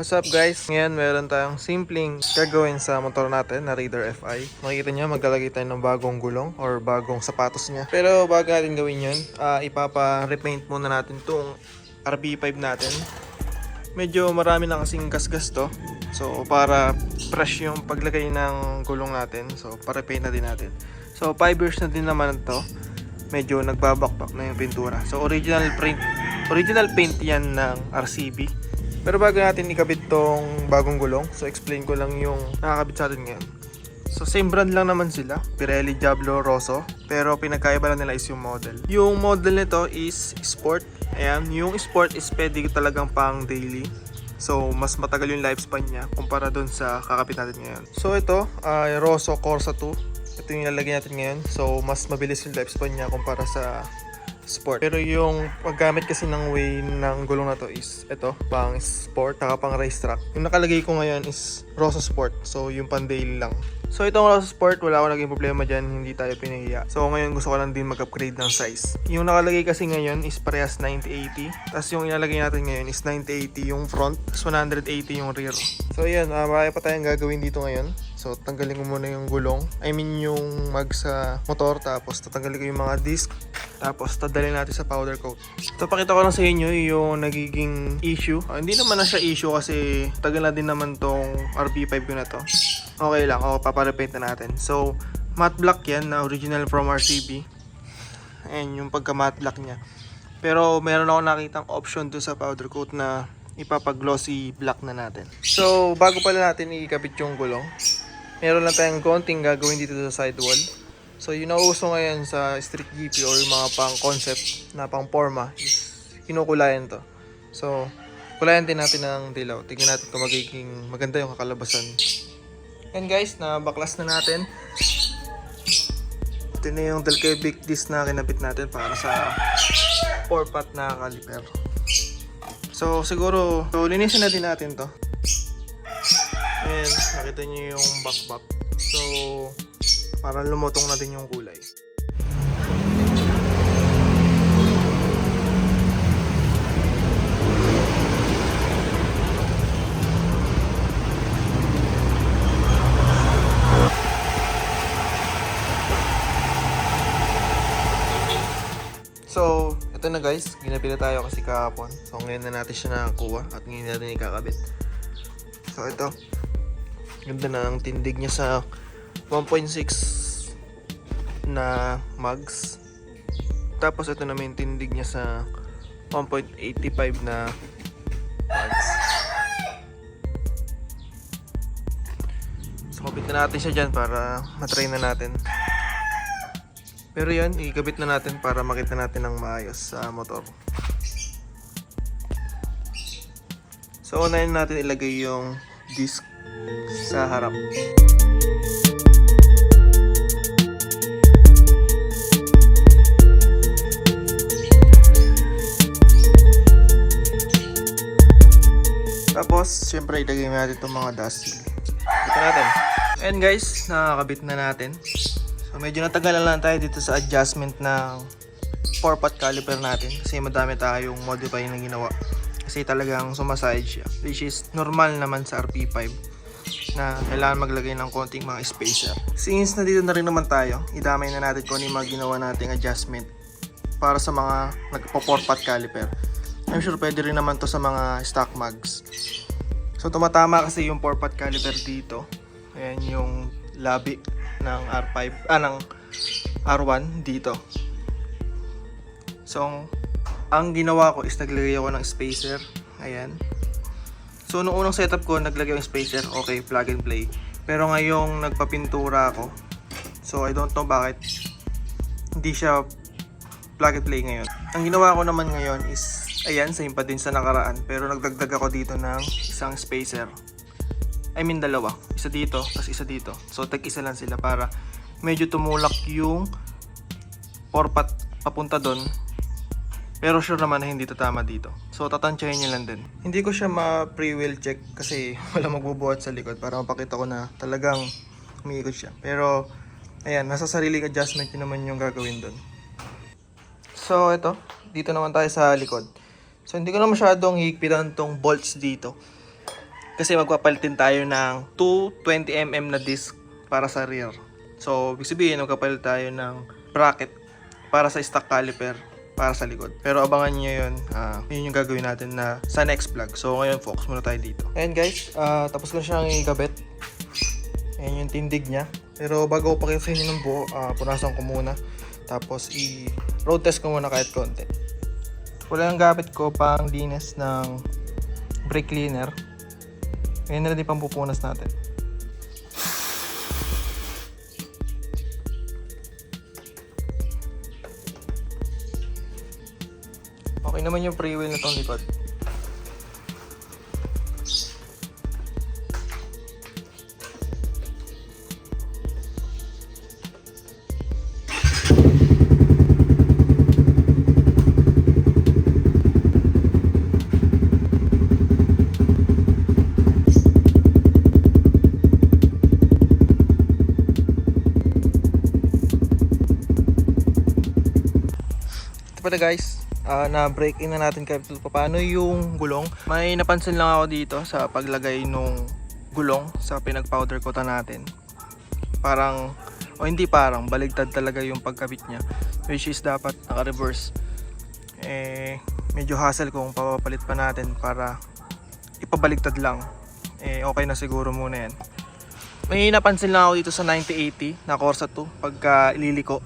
What's up guys? Ngayon meron tayong simpleng gagawin sa motor natin na Raider FI. Makikita nyo maglalagay tayo ng bagong gulong or bagong sapatos niya. Pero bago natin gawin yun, ipapa-repaint muna natin itong RB5 natin. Medyo marami na kasing gasgas to. So para fresh yung paglagay ng gulong natin. So para-repaint na din natin. So 5 years na din naman to. Medyo nagbabakbak na yung pintura. So original paint yan ng RCB. Pero bago natin ikabit tong bagong gulong, so explain ko lang yung nakakabit sa atin ngayon. So same brand lang naman sila, Pirelli Diablo Rosso, pero pinagkaiba lang nila is yung model. Yung model nito is Sport. Ayan, yung Sport is pwede talagang pang daily. So mas matagal yung lifespan niya kumpara dun sa kakabit natin ngayon. So ito, Rosso Corsa 2. Ito yung ilalagay natin ngayon. So mas mabilis yung lifespan niya kumpara sa Sport. Pero yung paggamit kasi ng way ng gulong na to is ito, pang Sport, saka pang racetrack. Yung nakalagay ko ngayon is Rosso Sport. So yung pang daily lang. So itong Rosso Sport, wala akong naging problema dyan, hindi tayo pinahiya. So ngayon gusto ko lang din mag-upgrade ng size. Yung nakalagay kasi ngayon is parehas 90-80. Tapos yung ilalagay natin ngayon is 90-80 yung front, tapos 180 yung rear. So yan, marami pa tayong gagawin dito ngayon. So tanggalin ko muna yung gulong, I mean yung mag sa motor, tapos tatanggalin ko yung mga disc, tapos tadalhin natin sa powder coat. So pakita ko lang sa inyo yung nagiging issue. Hindi naman na siya issue kasi tagal na din naman tong RB5 ko na to. Okay lang, paparepaint na natin. So matte black yan na original from RCB. And yung pagka matte black niya. Pero meron ako nakitang option to sa powder coat na ipapag-glossy black na natin. So bago pala natin ikabit yung gulong, meron lang tayong konting gagawin dito sa sidewall. So yung nauuso ngayon sa street GP or yung mga pang concept na pang forma is kinukulayan to. So kulayan din natin ng dilaw. Tingnan natin kung magiging maganda yung kakalabasan. And guys, nabaklas na natin. Ito na yung Delkevic disc na kinabit natin para sa 4-pot na caliper. So siguro linisin na din natin to. And nakita nyo yung back. So para lumutong na din yung kulay. So ito na guys, ginapila tayo kasi kahapon. So ngayon na natin siya nakakuha at ngayon natin ikakabit. So ito, ganda na ang tindig niya sa 1.6 na mags. Tapos ito naman yung tindig niya sa 1.85 na mags. So kabit na natin siya dyan para matry na natin. Pero yan, ikabit na natin para makita natin ng maayos sa motor. So unahin natin ilagay yung disc sa harap. Tapos, syempre ilagay natin itong mga dust seal. Ito natin. And guys, nakakabit na natin. So medyo natagalan lang tayo dito sa adjustment ng 4-pot caliper natin kasi madami tayong modify na ginawa. Kasi talagang sumaside siya, which is normal naman sa RP5 na kailangan maglagay ng konting mga spacer. Since nandito na rin naman tayo, idamay na natin kung ano yung mga ginawa nating adjustment para sa mga nagpo-4-pot caliper. I'm sure pwede rin naman to sa mga stock mags. So tumatama kasi yung 4-pot caliper dito. Ayan yung labi ng R5, ng R1 dito. So ang ginawa ko is naglagay ako ng spacer. Ayan. So nung unang setup ko naglagay ng spacer, okay, plug and play. Pero ngayong nagpapintura ako, so I don't know bakit hindi siya plug and play ngayon. Ang ginawa ko naman ngayon is ayan, same pa din sa nakaraan, pero nagdagdag ako dito ng isang spacer. I mean dalawa, isa dito, tapos isa dito. So tag-isa lang sila para medyo tumulak yung 4-pot papunta doon. Pero sure naman na hindi tatama dito. So tatansyahin nyo lang din. Hindi ko siya ma-pre-wheel check kasi wala magbubuhat sa likod para mapakita ko na talagang umiikot siya. Pero ayan, nasa sariling adjustment nyo naman yung gagawin doon. So ito, dito naman tayo sa likod. So hindi ko na masyadong higpitan tong bolts dito. Kasi magpapalitin tayo ng 220mm na disc para sa rear. So, ibig sabihin, magpapalit tayo ng bracket para sa stock caliper para sa likod. Pero abangan nyo yun. Yun yung gagawin natin na sa next vlog. So, ngayon, focus muna tayo dito. Ayan guys, tapos ko na siyang ikabit. Ayan yung tindig niya. Pero bago ko pakita sa inyo ng buo, punasan ko muna. Tapos, i-road test ko muna kahit konti. Wala yung gamit ko pang linis ng brake cleaner. Ngayon na din pang pupunas natin. Okay naman yung free wheel na tong likod. Ito pala guys. Na-break in na natin kahit paano yung gulong. May napansin lang ako dito sa paglagay nung gulong sa pinag-powder coat natin. Parang, o hindi parang, baligtad talaga yung pagkabit niya. Which is dapat naka-reverse. Medyo hassle kung papapalit pa natin para ipabaligtad lang. Okay na siguro muna yan. May napansin lang ako dito sa 9080 na Corsa 2 pagka ililiko.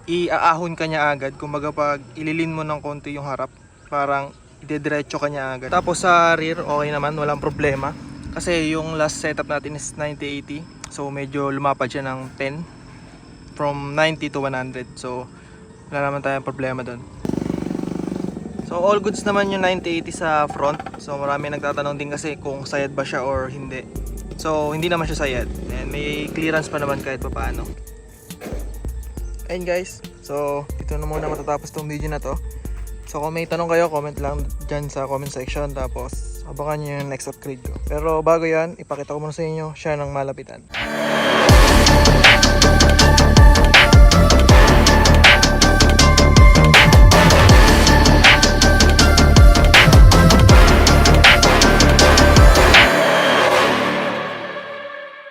Iaahon ka niya agad. Kumbaga pag ililin mo ng konti yung harap, parang idediretso ka niya agad. Tapos sa rear, okay naman, walang problema. Kasi yung last setup natin is 9080. So medyo lumapad siya ng 10 from 90 to 100. So wala naman tayong problema doon. So all goods naman yung 9080 sa front. So marami nagtatanong din kasi kung sayad ba siya or hindi. So hindi naman siya sayad. And may clearance pa naman kahit pa paano. Ayun guys, so dito na muna matatapos tong video na to. So kung may tanong kayo, comment lang dyan sa comment section. Tapos abangan nyo yung next upgrade ko. Pero bago yan, ipakita ko muna sa inyo siya ng malapitan.